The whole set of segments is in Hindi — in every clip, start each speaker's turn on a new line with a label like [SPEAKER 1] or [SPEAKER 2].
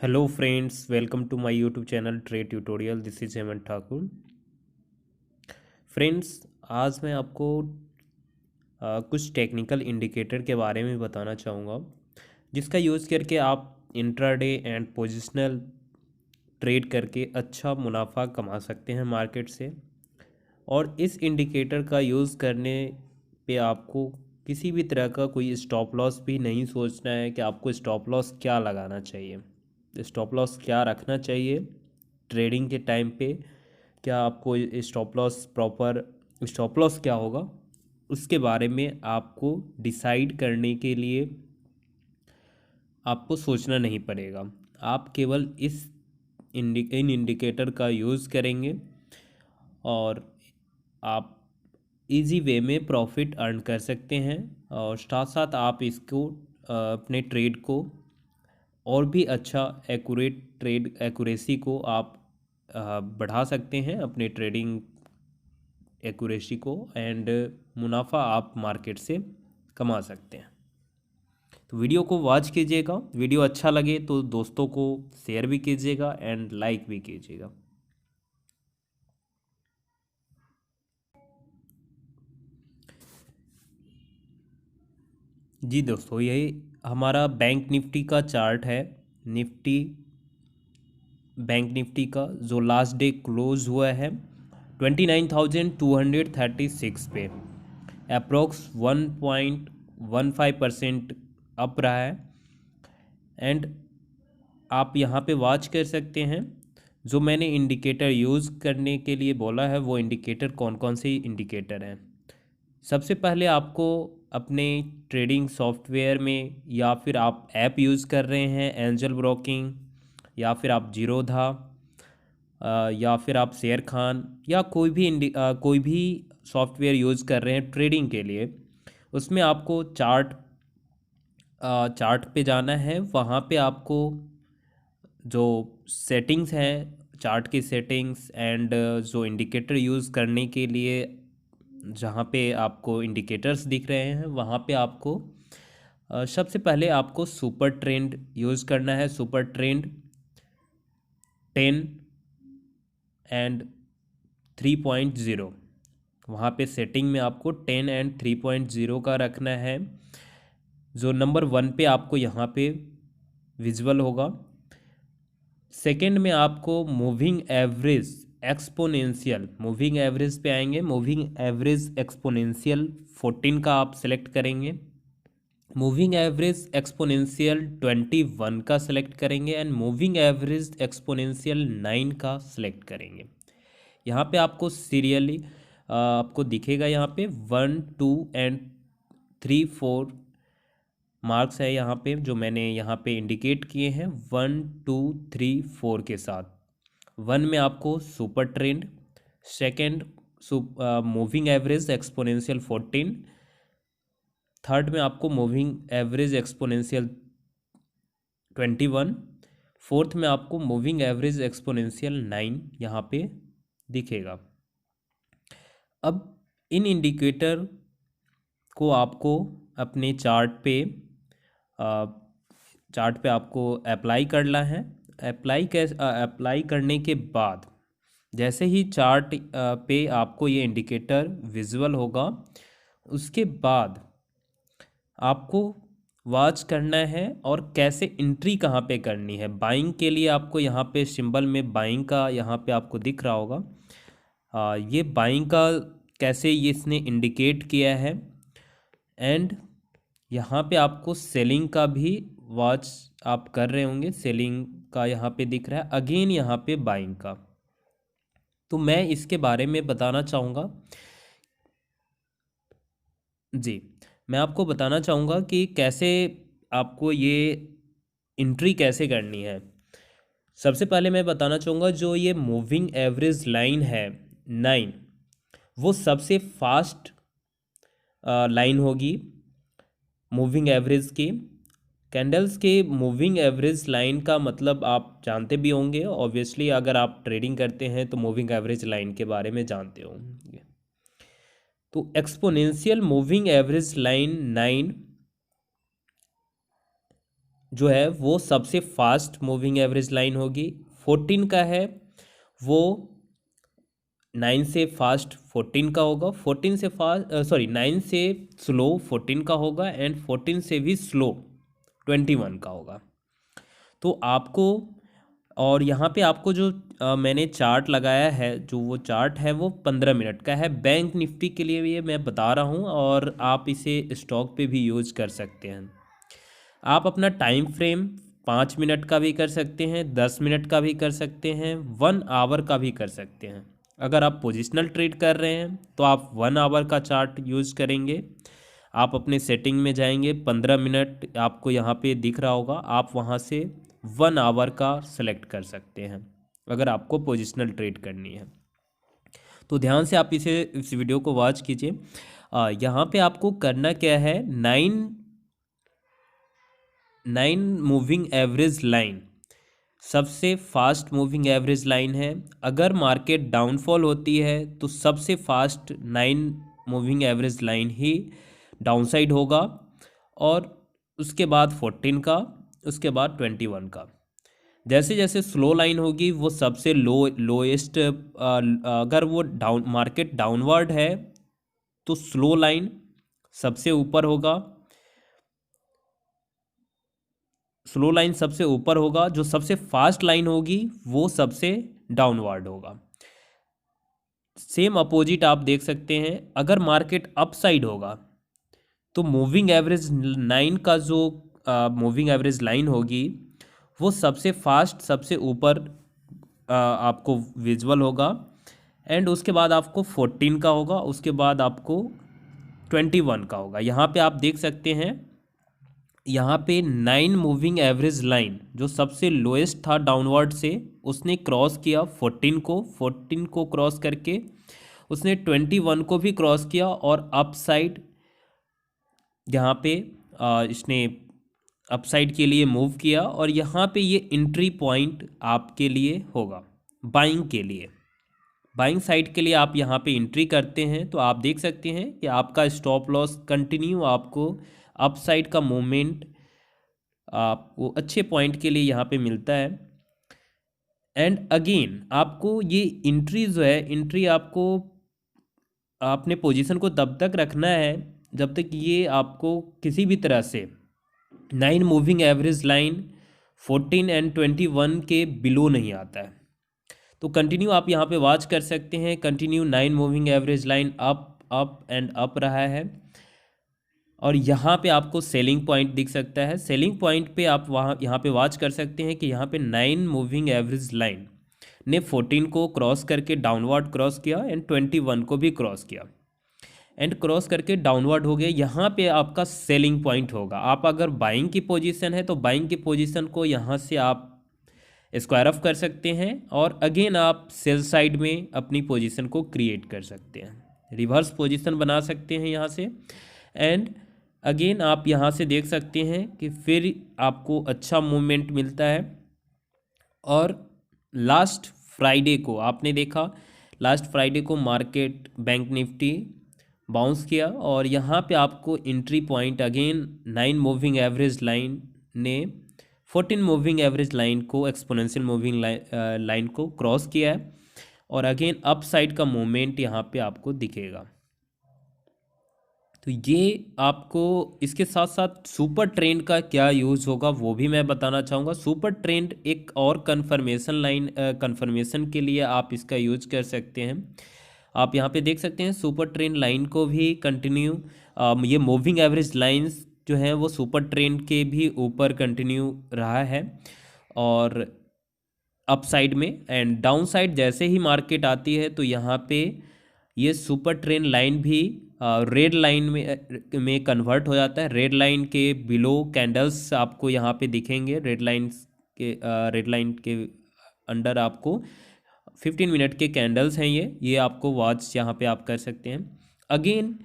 [SPEAKER 1] Hello friends, welcome to my YouTube channel trade tutorial. This is Hemant Thakur. Friends, आज मैं आपको कुछ टेक्निकल इंडिकेटर के बारे में बताना चाहूँगा जिसका यूज़ करके आप इंट्राडे एंड पोजिशनल ट्रेड करके अच्छा मुनाफा कमा सकते हैं मार्केट से। और इस इंडिकेटर का यूज़ करने पे आपको किसी भी तरह का कोई स्टॉप लॉस भी नहीं सोचना है कि आपको स्टॉप लॉस क्या लगाना चाहिए, स्टॉप लॉस क्या रखना चाहिए ट्रेडिंग के टाइम पे, क्या आपको stop loss proper stop loss क्या होगा उसके बारे में आपको डिसाइड करने के लिए आपको सोचना नहीं पड़ेगा। आप केवल इन इंडिकेटर का यूज़ करेंगे और आप इजी वे में प्रॉफिट अर्न कर सकते हैं। और साथ साथ आप इसको अपने ट्रेड को और भी अच्छा एक्यूरेट ट्रेड एक्यूरेसी को आप बढ़ा सकते हैं, अपने ट्रेडिंग एक्यूरेसी को, एंड मुनाफा आप मार्केट से कमा सकते हैं। तो वीडियो को वॉच कीजिएगा, वीडियो अच्छा लगे तो दोस्तों को शेयर भी कीजिएगा एंड लाइक भी कीजिएगा। जी दोस्तों, यही हमारा बैंक निफ्टी का चार्ट है। निफ्टी बैंक निफ्टी का जो लास्ट डे क्लोज हुआ है 29,236 पे, अप्रोक्स 1.15% अप रहा है। एंड आप यहाँ पे वॉच कर सकते हैं। जो मैंने इंडिकेटर यूज़ करने के लिए बोला है वो इंडिकेटर कौन कौन से इंडिकेटर हैं। सबसे पहले आपको अपने ट्रेडिंग सॉफ्टवेयर में, या फिर आप ऐप यूज़ कर रहे हैं एंजल ब्रोकिंग, या फिर आप जीरोधा, या फिर आप शेयर खान, या कोई भी सॉफ्टवेयर यूज़ कर रहे हैं ट्रेडिंग के लिए, उसमें आपको चार्ट पे जाना है। वहाँ पे आपको जो सेटिंग्स हैं, चार्ट की सेटिंग्स एंड जो इंडिकेटर यूज़ करने के लिए जहाँ पे आपको इंडिकेटर्स दिख रहे हैं वहाँ पे आपको सबसे पहले आपको सुपर ट्रेंड यूज़ करना है। सुपर ट्रेंड 10 एंड 3.0, वहाँ पे सेटिंग में आपको 10 एंड 3.0 का रखना है। जो नंबर 1 पे आपको यहाँ पे विजुअल होगा। सेकंड में आपको मूविंग एवरेज पे आएंगे। मूविंग एवरेज एक्सपोनेंशियल 14 का आप सेलेक्ट करेंगे। मूविंग एवरेज एक्सपोनेंशियल 21 का सेलेक्ट करेंगे एंड मूविंग एवरेज एक्सपोनेंशियल 9 का सेलेक्ट करेंगे। यहाँ पे आपको सीरियली आपको दिखेगा, यहाँ पे 1 2 एंड 3 4 मार्क्स है यहाँ पे, जो मैंने यहाँ पे इंडिकेट किए हैं 1 2 3 4 के साथ। 1 में आपको super trend, second moving average exponential 14, third में आपको मूविंग एवरेज एक्सपोनेंशियल 21, फोर्थ में आपको मूविंग एवरेज एक्सपोनेंशियल 9 यहाँ पे दिखेगा। अब इन इंडिकेटर को आपको अपने चार्ट पे आपको अप्लाई करना है। अप्लाई करने के बाद जैसे ही चार्ट पे आपको ये इंडिकेटर विजुअल होगा, उसके बाद आपको वॉच करना है और कैसे एंट्री कहाँ पे करनी है। बाइंग के लिए आपको यहाँ पे सिंबल में बाइंग का यहाँ पे आपको दिख रहा होगा। ये बाइंग का कैसे ये इसने इंडिकेट किया है। एंड यहाँ पे आपको सेलिंग का भी वॉच आप कर रहे होंगे, सेलिंग का यहाँ पे दिख रहा है। अगेन यहाँ पे बाइंग का, तो मैं इसके बारे में बताना चाहूँगा। जी, मैं आपको बताना चाहूँगा कि कैसे आपको ये एंट्री कैसे करनी है। सबसे पहले मैं बताना चाहूँगा, जो ये मूविंग एवरेज लाइन है 9, वो सबसे फास्ट लाइन होगी मूविंग एवरेज की। कैंडल्स के मूविंग एवरेज लाइन का मतलब आप जानते भी होंगे ऑब्वियसली, अगर आप ट्रेडिंग करते हैं तो मूविंग एवरेज लाइन के बारे में जानते होंगे। तो एक्सपोनेंशियल मूविंग एवरेज लाइन 9 जो है वो सबसे फास्ट मूविंग एवरेज लाइन होगी। 14 का है वो 9 से फास्ट 14 का होगा, 14 से फास्ट 9 से स्लो 14 का होगा, एंड 14 से भी स्लो 21 का होगा। तो आपको, और यहाँ पे आपको जो मैंने चार्ट लगाया है, जो वो चार्ट है वो 15 मिनट का है। बैंक निफ्टी के लिए भी ये मैं बता रहा हूँ, और आप इसे स्टॉक पे भी यूज कर सकते हैं। आप अपना टाइम फ्रेम 5 मिनट का भी कर सकते हैं, 10 मिनट का भी कर सकते हैं, 1 आवर का भी कर सकते हैं। अगर आप पोजिशनल ट्रेड कर रहे हैं तो आप 1 आवर का चार्ट यूज करेंगे। आप अपने सेटिंग में जाएंगे, 15 मिनट आपको यहाँ पे दिख रहा होगा, आप वहाँ से 1 आवर का सेलेक्ट कर सकते हैं अगर आपको पोजिशनल ट्रेड करनी है। तो ध्यान से आप इस वीडियो को वॉच कीजिए। यहाँ पे आपको करना क्या है, नाइन मूविंग एवरेज लाइन सबसे फास्ट मूविंग एवरेज लाइन है। अगर मार्केट डाउनफॉल होती है तो सबसे फास्ट 9 मूविंग एवरेज लाइन ही डाउनसाइड होगा, और उसके बाद 14 का, उसके बाद 21 का। जैसे जैसे स्लो लाइन होगी वो सबसे लोएस्ट, अगर वो मार्केट डाउनवर्ड है तो स्लो लाइन सबसे ऊपर होगा, स्लो लाइन सबसे ऊपर होगा, जो सबसे फास्ट लाइन होगी वो सबसे डाउनवर्ड होगा। सेम अपोजिट आप देख सकते हैं, अगर मार्केट अपसाइड होगा तो मूविंग एवरेज 9 का जो मूविंग एवरेज लाइन होगी वो सबसे फास्ट सबसे ऊपर आपको विजुअल होगा, एंड उसके बाद आपको 14 का होगा, उसके बाद आपको 21 का होगा। यहाँ पे आप देख सकते हैं, यहाँ पे 9 मूविंग एवरेज लाइन जो सबसे लोएस्ट था डाउनवर्ड से, उसने क्रॉस किया 14 को क्रॉस करके उसने 21 को भी क्रॉस किया, और अप साइड यहाँ पे इसने अपसाइड के लिए मूव किया, और यहाँ पे ये एंट्री पॉइंट आपके लिए होगा बाइंग के लिए। बाइंग साइड के लिए आप यहाँ पे एंट्री करते हैं तो आप देख सकते हैं कि आपका स्टॉप लॉस कंटिन्यू आपको अपसाइड का मूवमेंट आपको अच्छे पॉइंट के लिए यहाँ पे मिलता है। एंड अगेन आपको ये एंट्री जो है, एंट्री आपको अपने पोजीशन को तब तक रखना है जब तक ये आपको किसी भी तरह से 9 मूविंग एवरेज लाइन 14 एंड 21 के बिलो नहीं आता है। तो कंटिन्यू आप यहाँ पे वॉच कर सकते हैं, continue 9 moving average line up up and up रहा है, और यहाँ पे आपको सेलिंग पॉइंट दिख सकता है। सेलिंग पॉइंट पे आप वहाँ यहाँ पे वॉच कर सकते हैं कि यहाँ पे 9 मूविंग एवरेज लाइन ने 14 को क्रॉस करके डाउनवर्ड क्रॉस किया, एंड 21 को भी क्रॉस किया, एंड क्रॉस करके डाउनवर्ड हो गया। यहाँ पे आपका सेलिंग पॉइंट होगा। आप अगर बाइंग की पोजीशन है तो बाइंग की पोजीशन को यहाँ से आप स्क्वायर ऑफ कर सकते हैं, और अगेन आप सेल साइड में अपनी पोजीशन को क्रिएट कर सकते हैं, रिवर्स पोजीशन बना सकते हैं यहाँ से। एंड अगेन आप यहाँ से देख सकते हैं कि फिर आपको अच्छा मूवमेंट मिलता है। और लास्ट फ्राइडे को आपने देखा, लास्ट फ्राइडे को मार्केट बैंक निफ्टी बाउंस किया, और यहाँ पे आपको entry point again 9 moving average line ने 14 मूविंग एवरेज लाइन को, एक्सपोनेंशियल मूविंग लाइन को क्रॉस किया है, और अगेन अप साइड का मूवमेंट यहाँ पे आपको दिखेगा। तो ये आपको इसके साथ साथ सुपर ट्रेंड का क्या यूज़ होगा वो भी मैं बताना चाहूँगा। सुपर ट्रेंड एक और कन्फर्मेशन के लिए आप इसका यूज कर सकते हैं। आप यहाँ पे देख सकते हैं सुपर ट्रेंड लाइन को भी कंटिन्यू, ये मूविंग एवरेज लाइंस जो हैं वो सुपर ट्रेंड के भी ऊपर कंटिन्यू रहा है, और अप साइड में। एंड डाउन साइड जैसे ही मार्केट आती है तो यहाँ पे ये सुपर ट्रेंड लाइन भी रेड लाइन में कन्वर्ट हो जाता है। रेड लाइन के बिलो कैंडल्स आपको यहाँ पे दिखेंगे, रेड लाइन के अंडर आपको 15 मिनट के कैंडल्स हैं, ये आपको वॉच यहाँ पे आप कर सकते हैं। अगेन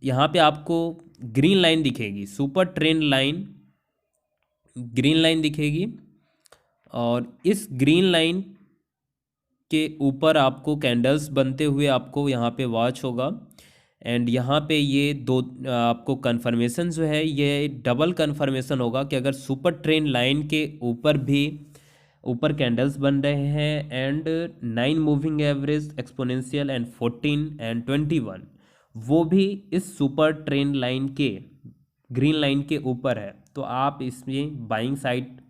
[SPEAKER 1] यहाँ पे आपको ग्रीन लाइन दिखेगी, super trend line green line दिखेगी, और इस ग्रीन लाइन के ऊपर आपको कैंडल्स बनते हुए आपको यहाँ पे वॉच होगा। एंड यहाँ पे ये दो आपको कन्फर्मेशन जो है ये डबल कन्फर्मेशन होगा कि अगर सुपर ट्रेंड लाइन के ऊपर भी ऊपर कैंडल्स बन रहे हैं and 9 moving average exponential and 14 and 21 वो भी इस सुपर ट्रेंड लाइन के ग्रीन लाइन के ऊपर है, तो आप इसमें बाइंग साइड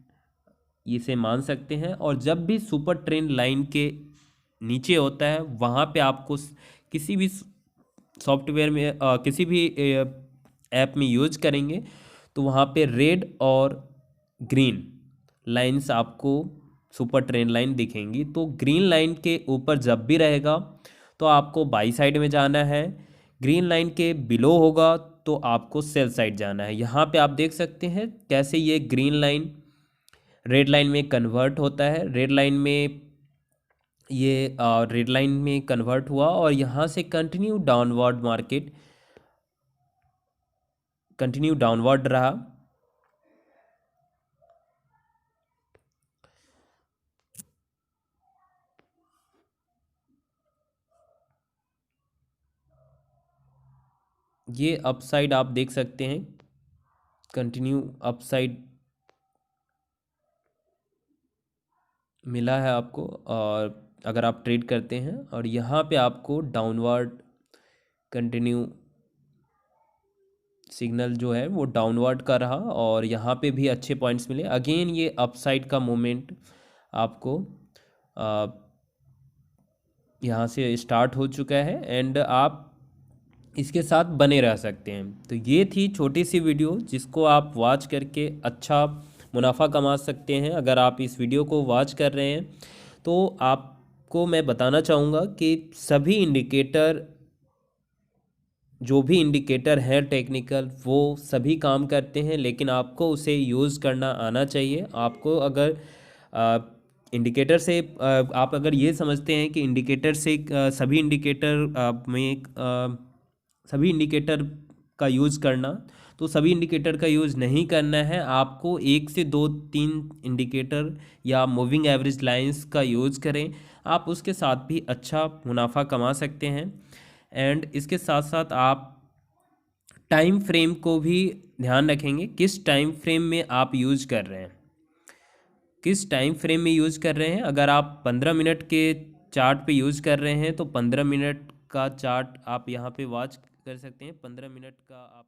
[SPEAKER 1] इसे मान सकते हैं। और जब भी सुपर ट्रेंड लाइन के नीचे होता है वहाँ पे आपको किसी भी सॉफ्टवेयर में किसी भी ऐप में यूज करेंगे तो वहाँ पे रेड और ग्रीन लाइंस आपको सुपर ट्रेंड लाइन दिखेंगी। तो ग्रीन लाइन के ऊपर जब भी रहेगा तो आपको बाई साइड में जाना है, ग्रीन लाइन के बिलो होगा तो आपको सेल साइड जाना है। यहाँ पे आप देख सकते हैं कैसे ये ग्रीन लाइन रेड लाइन में कन्वर्ट होता है। रेड लाइन में ये रेड लाइन में कन्वर्ट हुआ और यहाँ से continue downward market continue downward रहा। ये अपसाइड आप देख सकते हैं, कंटिन्यू अपसाइड मिला है आपको और अगर आप ट्रेड करते हैं, और यहाँ पे आपको डाउनवर्ड कंटिन्यू सिग्नल जो है वो डाउनवर्ड का रहा और यहाँ पे भी अच्छे पॉइंट्स मिले। अगेन ये अपसाइड का मोमेंट आपको यहाँ से स्टार्ट हो चुका है एंड आप इसके साथ बने रह सकते हैं। तो ये थी छोटी सी वीडियो जिसको आप वॉच करके अच्छा मुनाफा कमा सकते हैं। अगर आप इस वीडियो को वॉच कर रहे हैं तो आपको मैं बताना चाहूँगा कि सभी इंडिकेटर जो भी इंडिकेटर है टेक्निकल वो सभी काम करते हैं, लेकिन आपको उसे यूज़ करना आना चाहिए। आपको अगर इंडिकेटर से आप अगर ये समझते हैं कि इंडिकेटर से सभी इंडिकेटर में सभी इंडिकेटर का यूज़ करना, तो सभी इंडिकेटर का यूज़ नहीं करना है। आपको 1 से 2-3 इंडिकेटर या मूविंग एवरेज लाइंस का यूज़ करें, आप उसके साथ भी अच्छा मुनाफा कमा सकते हैं। एंड इसके साथ साथ आप टाइम फ्रेम को भी ध्यान रखेंगे, किस टाइम फ्रेम में आप यूज़ कर रहे हैं, किस टाइम फ्रेम में यूज़ कर रहे हैं। अगर आप 15 मिनट के चार्ट पे यूज़ कर रहे हैं तो 15 मिनट का चार्ट आप यहाँ पे वॉच कर सकते हैं। 15 मिनट का आप